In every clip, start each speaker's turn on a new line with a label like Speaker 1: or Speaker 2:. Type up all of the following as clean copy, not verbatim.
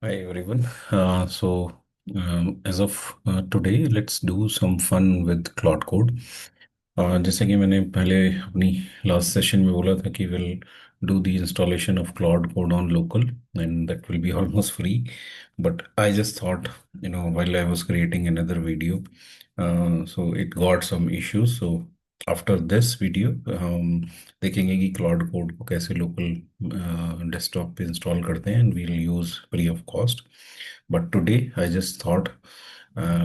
Speaker 1: Hi everyone. As of today, let's do some fun with Claude Code. जैसे कि मैंने पहले अपनी लास्ट सेशन में बोला था कि will do the installation of cloud code on local and that will be almost free but I just thought while I was creating another video, so it got some issues. So after this video हम देखेंगे कि cloud code को कैसे local desktop पे install करते हैं and we'll use free of cost. But today I just thought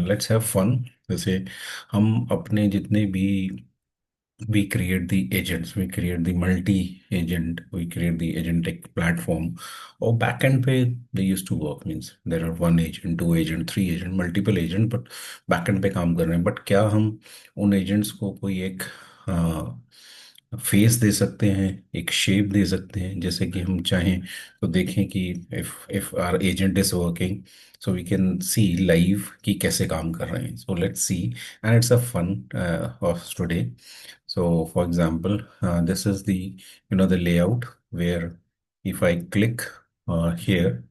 Speaker 1: let's have fun. जैसे हम अपने जितने भी we create the agents, we create the multi-agent, we create the agentic platform. Or backend पे they used to work means there are one agent, two agent, three agent, multiple agent, but backend पे काम कर रहे हैं. But क्या हम उन agents को कोई एक फेस दे सकते हैं, एक शेप दे सकते हैं? जैसे कि हम चाहें तो देखें कि if our agent is working, so we can see live कि कैसे काम कर रहे हैं. So let's see, and it's a fun of today. So for example, this is the layout where if I click here,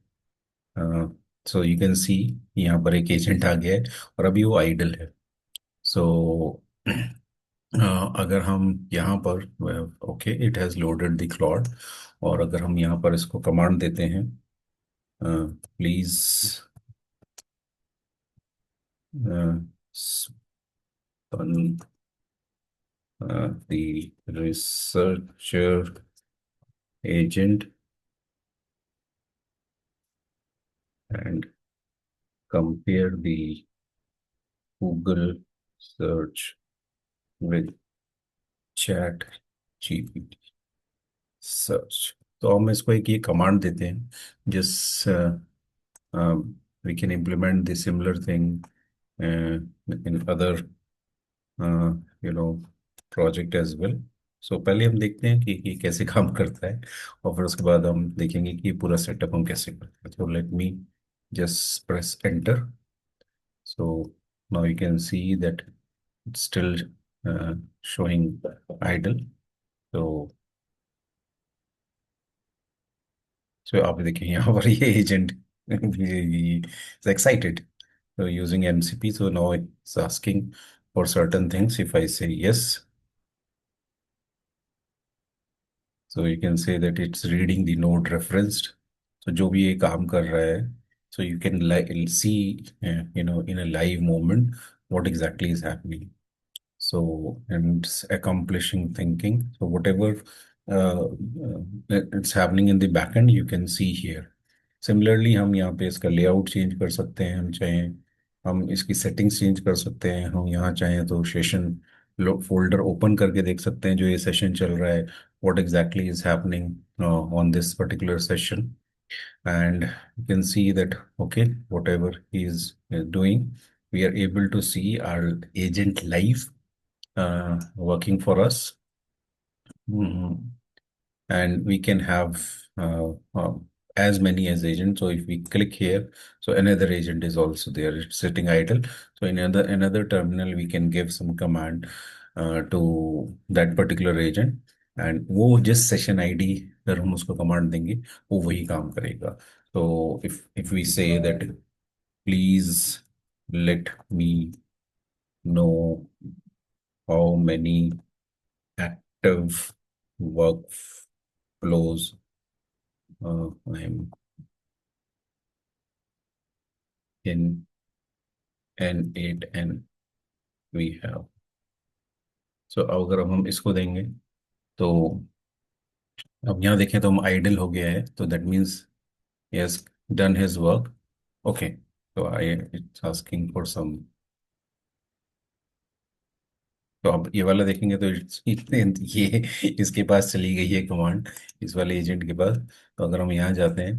Speaker 1: uh, so you can see यहाँ पर एक agent आ गया है और अभी वो आइडल है. सो अगर हम यहाँ पर okay it has loaded the Claude, और अगर हम यहाँ पर इसको कमांड देते हैं please spun the researcher agent and compare the Google search with chat GPT search. तो हम इसको एक ये कमांड देते हैं जिस we can implement the similar thing in other project as well. So पहले हम देखते हैं कि ये कैसे काम करता है, और फिर उसके बाद हम देखेंगे कि ये पूरा सेटअप हम कैसे करते हैं. तो let me just press enter. So now you can see that it's still showing idle. So आप देखिए यहाँ पर ये agent is excited. So using MCP, so now it's asking for certain things. If I say yes, so you can say that it's reading the node referenced. So जो भी ये काम कर रहा है, so you can see in a live moment what exactly is happening. So, and it's accomplishing thinking. So whatever it's happening in the backend, you can see here. Similarly, हम यहाँ पे इसका लेआउट चेंज कर सकते हैं. हम चाहें हम इसकी सेटिंग्स चेंज कर सकते हैं. हम यहाँ चाहें तो सेशन फोल्डर ओपन करके देख सकते हैं जो ये सेशन चल रहा है, what exactly is happening on this particular session. And you can see that okay, whatever he is doing, we are able to see our agent live working for us. Mhm. And we can have as many as agents. So if we click here, so another agent is also there, it's sitting idle. So in another terminal we can give some command to that particular agent, and वो जिस session ID पर हम उसको command देंगे वो वही काम करेगा. So if we say that please let me know how many active workflows I'm in N8 and we have. So अगर अब हम इसको देंगे तो अब यहाँ देखें तो हम आइडल हो गया है, तो that means he has done his work. Okay, so I it's asking for some. तो अब ये वाला देखेंगे तो ये इसके पास चली गई है कमांड, इस वाले एजेंट के पास. तो अगर हम यहाँ जाते हैं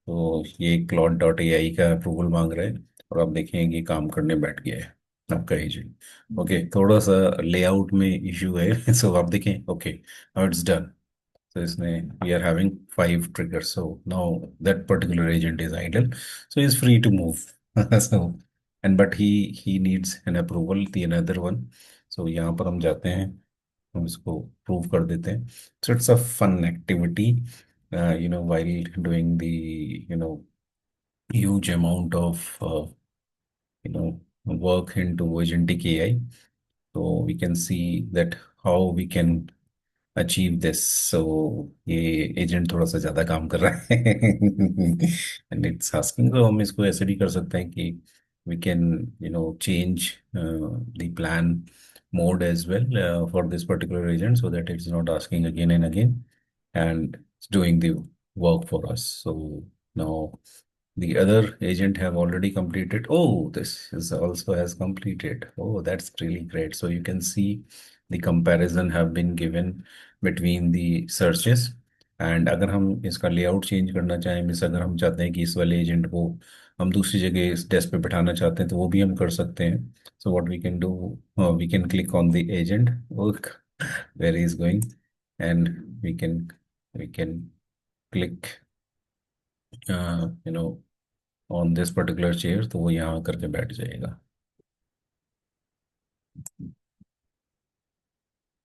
Speaker 1: तो ये क्लॉड डॉट ए आई का अप्रूवल मांग रहे हैं, और आप देखेंगे कि काम करने बैठ गया है आपका एजेंट. ओके, थोड़ा सा लेआउट में इश्यू है. सो आप देखें okay, now it's done. So इसने we are having 5 triggers. So now that particular agent is idle. So he's free to move. So and but he needs an approval, the another one. So यहाँ पर हम जाते हैं, हम इसको prove कर देते हैं. So it's a fun activity, while doing the huge amount of work into agentic AI. So we can see that how we can achieve this. So ये एजेंट थोड़ा सा ज्यादा काम कर रहा है. एंड इट्स आस्किंग, तो हम इसको ऐसे भी कर सकते हैं कि we can change the plan mode as well for this particular agent, so that it's not asking again and again and it's doing the work for us. So now the other agent have already completed. Oh, this is also has completed. Oh, that's really great. So you can see the comparison have been given between the searches. And अगर हम इसका layout change करना चाहें, means अगर हम चाहते हैं कि इस वाले एजेंट को हम दूसरी जगह इस डेस्क पे बिठाना चाहते हैं, तो वो भी हम कर सकते हैं. So what we can do, we can click on the agent, where is going, and we can click you know on this particular chair, तो वो यहाँ करके बैठ जाएगा.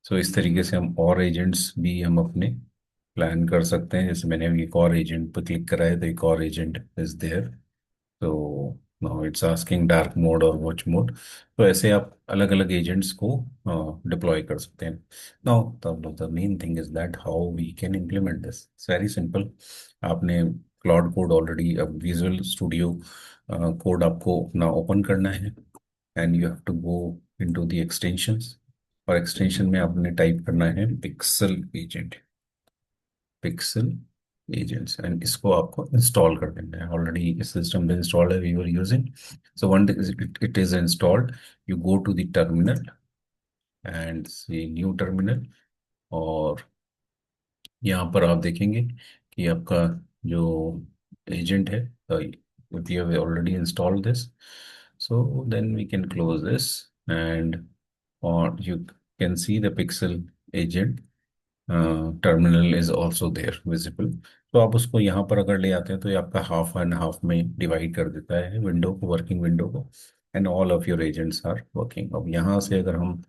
Speaker 1: सो इस तरीके से हम और एजेंट्स भी हम अपने प्लान कर सकते हैं. जैसे मैंने अभी एक और एजेंट पर क्लिक करा है, तो एक और एजेंट इज देयर. तो now it's asking dark mode और वॉच मोड. तो ऐसे आप अलग अलग एजेंट्स को डिप्लॉय कर सकते हैं. Now the main thing is that how we can implement this. It's very simple. आपने क्लाउड कोड ऑलरेडी, अब विजुअल स्टूडियो कोड आपको अपना ओपन करना है, and you have to go into the extensions. और एक्सटेंशन में आपने टाइप करना है pixel agent, pixel agents, and इसको आपको इंस्टॉल कर देना है. ऑलरेडी इस सिस्टम पे इंस्टॉल है, we are using. So when it is installed, you go to the terminal and see new terminal. और यहाँ पर आप देखेंगे कि आपका जो एजेंट है, if you have already installed this, so then we can close this, and or you can see the pixel agent terminal is also there visible. तो आप उसको यहाँ पर अगर ले आते हैं, तो ये आपका हाफ एंड हाफ में डिवाइड कर देता है विंडो को, वर्किंग विंडो को, and all of your agents are working. अब यहाँ से अगर हम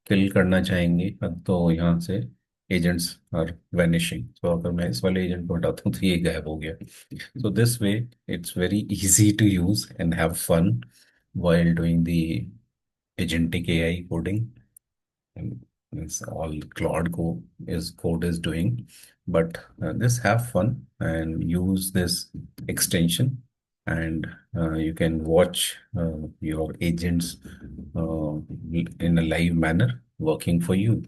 Speaker 1: किल करना चाहेंगे, तो यहाँ से एजेंट्स आर वैनिशिंग. तो अगर मैं इस वाले एजेंट को हटाता हूँ, तो ये गायब हो गया. So this way it's very easy to use and have fun while doing the agentic AI coding. And it's all code is doing. But just have fun and use this extension, and you can watch your agents uh, in a live manner working for you.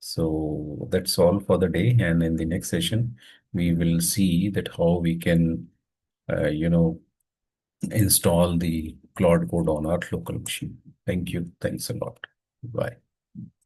Speaker 1: So that's all for the day, and in the next session we will see that how we can uh, you know install the Claude code on our local machine. Thank you. Thanks a lot. Bye.